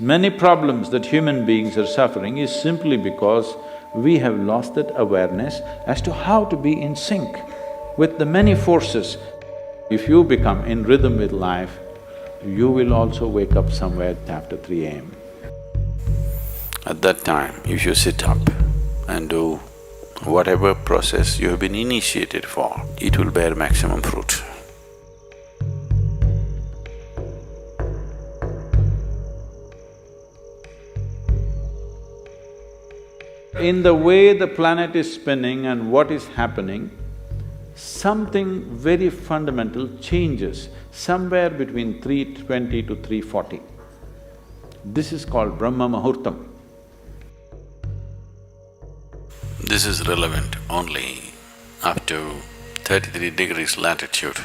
many problems that human beings are suffering is simply because we have lost that awareness as to how to be in sync with the many forces. If you become in rhythm with life, you will also wake up somewhere after 3 a.m. At that time, if you sit up and do whatever process you have been initiated for, it will bear maximum fruit. In the way the planet is spinning and what is happening, something very fundamental changes somewhere between 3:20 to 3:40. This is called Brahma Muhurtam. This is relevant only up to 33 degrees latitude.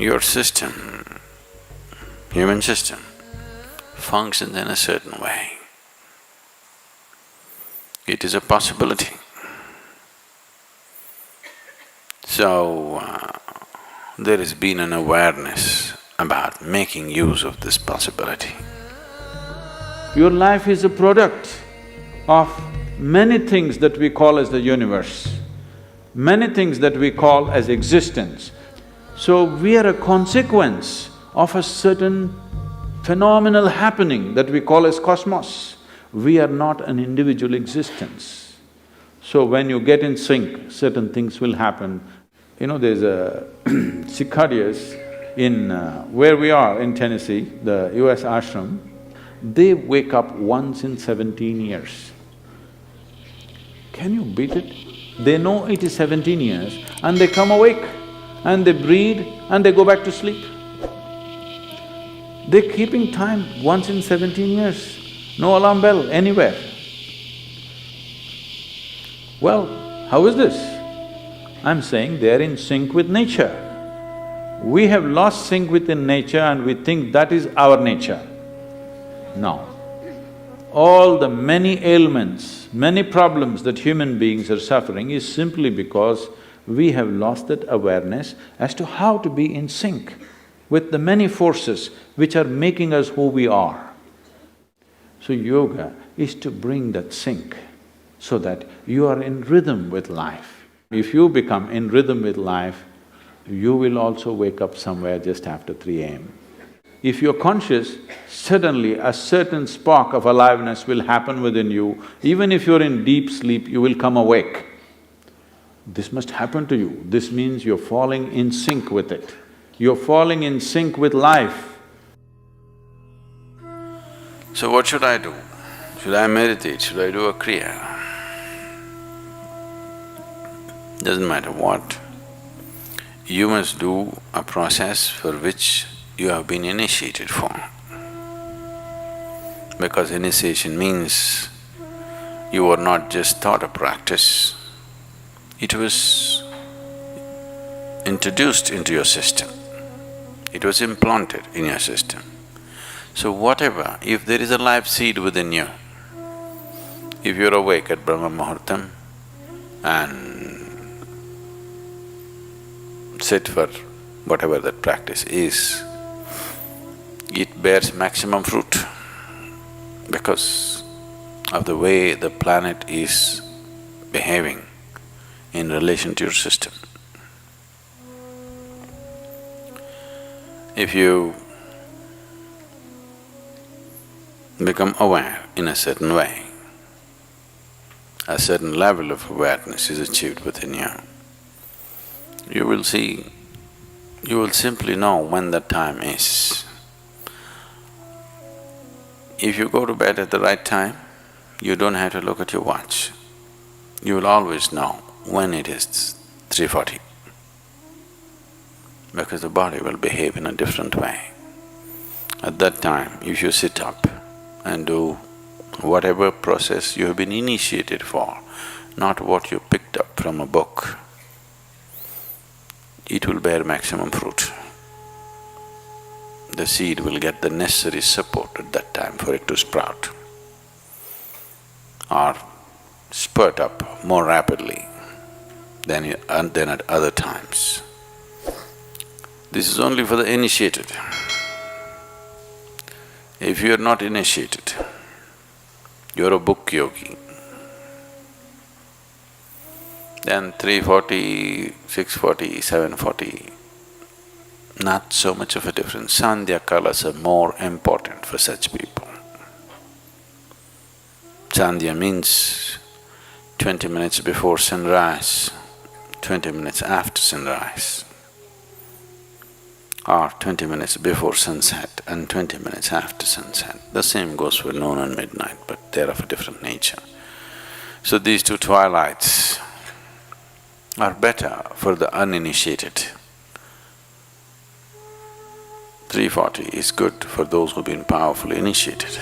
Your system, human system, functions in a certain way. It is a possibility. So, there has been an awareness about making use of this possibility. Your life is a product of many things that we call as the universe, many things that we call as existence. So we are a consequence of a certain phenomenal happening that we call as cosmos. We are not an individual existence. So when you get in sync, certain things will happen. You know, there's a cicadas in where we are in Tennessee, the US ashram, they wake up once in 17 years. Can you beat it? They know it is 17 years and they come awake and they breed and they go back to sleep. They're keeping time once in 17 years, no alarm bell anywhere. Well, how is this? I'm saying they're in sync with nature. We have lost sync within nature and we think that is our nature. No. All the many ailments, many problems that human beings are suffering is simply because we have lost that awareness as to how to be in sync with the many forces which are making us who we are. So yoga is to bring that sync so that you are in rhythm with life. If you become in rhythm with life, you will also wake up somewhere just after 3 a.m. If you're conscious, suddenly a certain spark of aliveness will happen within you. Even if you're in deep sleep, you will come awake. This must happen to you. This means you're falling in sync with it. You're falling in sync with life. So what should I do? Should I meditate? Should I do a kriya? Doesn't matter what. You must do a process for which you have been initiated for. Because initiation means you were not just taught a practice, it was introduced into your system, it was implanted in your system. So whatever, if there is a life seed within you, if you're awake at Brahma Muhurtam and sit for whatever that practice is, it bears maximum fruit because of the way the planet is behaving in relation to your system. If you become aware in a certain way, a certain level of awareness is achieved within you, you will see, you will simply know when the time is. If you go to bed at the right time, you don't have to look at your watch. You will always know when it is 3:40, because the body will behave in a different way. At that time, if you sit up and do whatever process you have been initiated for, not what you picked up from a book, it will bear maximum fruit. The seed will get the necessary support at that time for it to sprout or spurt up more rapidly than at other times. This is only for the initiated. If you're not initiated, you're a book yogi, then 340, 640, 740, not so much of a difference. Sandhya kalas are more important for such people. Sandhya means 20 minutes before sunrise, 20 minutes after sunrise, or 20 minutes before sunset and 20 minutes after sunset. The same goes for noon and midnight, but they're of a different nature. So these two twilights are better for the uninitiated. 340 is good for those who've been powerfully initiated.